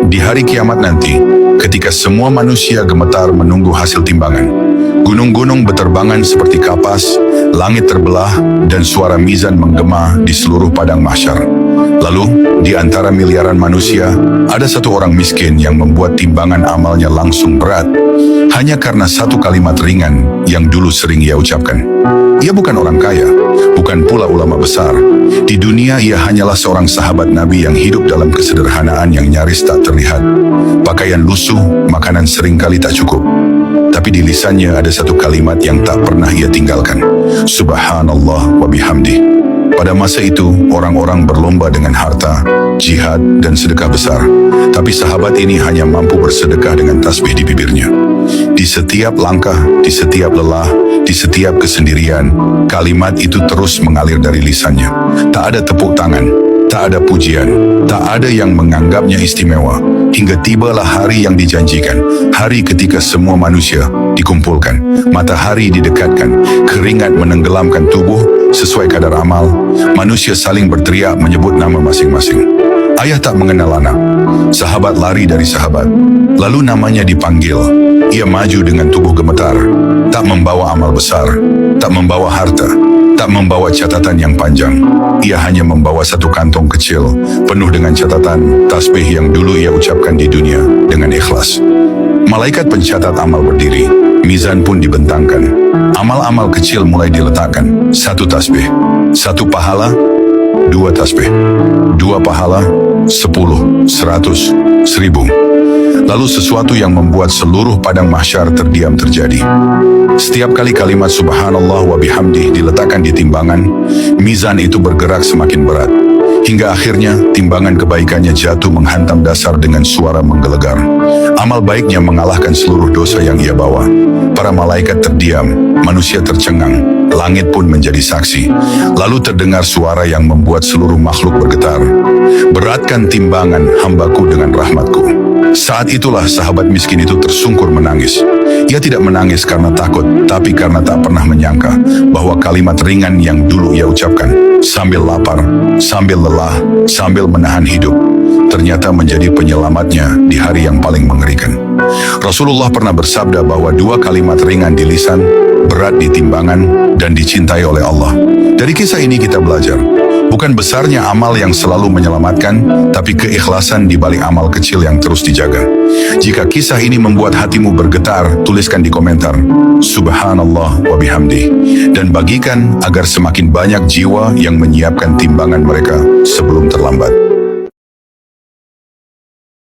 Di hari kiamat nanti, ketika semua manusia gemetar menunggu hasil timbangan, gunung-gunung berterbangan seperti kapas, langit terbelah, dan suara mizan menggema di seluruh padang mahsyar. Lalu, di antara miliaran manusia, ada satu orang miskin yang membuat timbangan amalnya langsung berat, hanya karena satu kalimat ringan yang dulu sering ia ucapkan. Ia bukan orang kaya, bukan pula ulama besar. Di dunia ia hanyalah seorang sahabat Nabi yang hidup dalam kesederhanaan yang nyaris tak terlihat. Pakaian lusuh, makanan seringkali tak cukup. Tapi di lisannya ada satu kalimat yang tak pernah ia tinggalkan. Subhanallah wa bihamdih. Pada masa itu, orang-orang berlomba dengan harta, jihad, dan sedekah besar. Tapi sahabat ini hanya mampu bersedekah dengan tasbih di bibirnya. Di setiap langkah, di setiap lelah, di setiap kesendirian, kalimat itu terus mengalir dari lisannya. Tak ada tepuk tangan, tak ada pujian, tak ada yang menganggapnya istimewa. Hingga tibalah hari yang dijanjikan, hari ketika semua manusia dikumpulkan, matahari didekatkan, keringat menenggelamkan tubuh sesuai kadar amal, manusia saling berteriak menyebut nama masing-masing. Ayah tak mengenal anak, sahabat lari dari sahabat, lalu namanya dipanggil. Ia maju dengan tubuh gemetar, tak membawa amal besar, tak membawa harta, tak membawa catatan yang panjang. Ia hanya membawa satu kantong kecil, penuh dengan catatan tasbih yang dulu ia ucapkan di dunia dengan ikhlas. Malaikat pencatat amal berdiri, mizan pun dibentangkan. Amal-amal kecil mulai diletakkan. Satu tasbih, satu pahala, dua tasbih, dua pahala, 10, 100, 1000. Lalu sesuatu yang membuat seluruh padang mahsyar terdiam terjadi. Setiap kali kalimat subhanallah wa bihamdih diletakkan di timbangan, mizan itu bergerak semakin berat. Hingga akhirnya timbangan kebaikannya jatuh menghantam dasar dengan suara menggelegar. Amal baiknya mengalahkan seluruh dosa yang ia bawa. Para malaikat terdiam, manusia tercengang, langit pun menjadi saksi. Lalu terdengar suara yang membuat seluruh makhluk bergetar. Beratkan timbangan hambaku dengan rahmatku. Saat itulah sahabat miskin itu tersungkur menangis. Ia tidak menangis karena takut, tapi karena tak pernah menyangka bahwa kalimat ringan yang dulu ia ucapkan, sambil lapar, sambil lelah, sambil menahan hidup, ternyata menjadi penyelamatnya di hari yang paling mengerikan. Rasulullah pernah bersabda bahwa dua kalimat ringan di lisan, berat di timbangan, dan dicintai oleh Allah. Dari kisah ini kita belajar, bukan besarnya amal yang selalu menyelamatkan, tapi keikhlasan di balik amal kecil yang terus dijaga. Jika kisah ini membuat hatimu bergetar, tuliskan di komentar, Subhanallah wa bihamdih, dan bagikan agar semakin banyak jiwa yang menyiapkan timbangan mereka sebelum terlambat.